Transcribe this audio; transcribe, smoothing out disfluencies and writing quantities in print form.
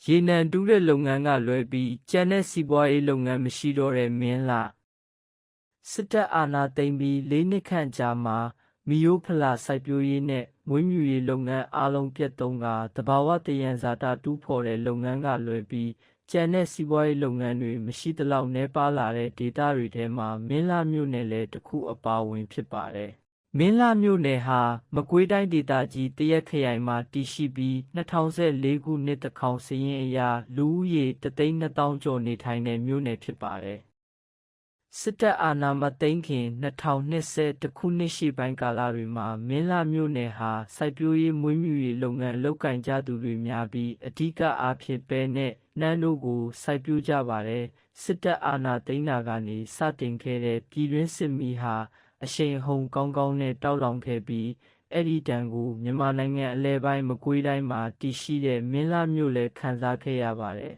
ရေနံတူးတဲ့လုပ်ငန်းကလွဲပြီးကျန်တဲ့စီးပွားရေးလုပ်ငန်းမရှိတော့တဲ့မင်းလှစစ်တပ်အာဏာသိမ်းပြီး4 နှစ်ခန့်ကြာမှာမီယိုဖလာစိုက်ပျိုးရေးနဲ့မွေးမြူရေးလုပ်ငန်းအားလုံးပြတ်သုံးကသဘာဝသယံဇာတတူးဖော်တဲ့လုပ်ငန်းကလွဲပြီးကျန်တဲ့စီးပွားရေးလုပ်ငန်းတွေမရှိသလောက်နှဲပါလာတဲ့ဒေသတွေထဲမှာမင်းလှမြို့နယ်လည်းတစ်ခုအပါအဝင်ဖြစ်ပါတယ်။မင်းလှမြို့နယ်ဟာမကွေးတိုင်းဒေသကြီးတရက်ခရိုင်မှာတည်ရှိပြီး2014ခုနှစ်သန်းခေါင်စာရင်းအရလူဦးရေ1,200,000ကျော်နေထိုင်တဲ့မြို့နယ်ဖြစ်ပါတယ်။စစ်တပ်အာဏာမသိမ်းခင်2021ခုနှစ်ရှေ့ပိုင်းကာလတွေမှာမင်းလှမြို့နယ်ဟာစိုက်ပျိုးရေးမွေးမြူရေးလုပ်ငန်းလုပ်ကိုင်ကြသူတွေများပြီးအဓိကအားဖြင့်ပဲနဲ့နှမ်းတို့ကိုစိုက်ပျိုးကြပါတယ်။စစ်တပ်အာဏာသိမ်းတာကနေစတင်ခဲ့တဲ့ပြည်တွင်းစစ်မီးဟာအရှိန်အဟုန်ကောင်းကောင်းနဲ့တောက်လောင်ခဲ့ပြီးအဲ့ဒီတန်ကိုမြန်မာနိုင်ငံအလဲပိုင်းမကွေးတိုင်းမှာတည်ရှိတဲ့မင်းလှမြို့လည်းခံစားခဲ့ရပါတယ်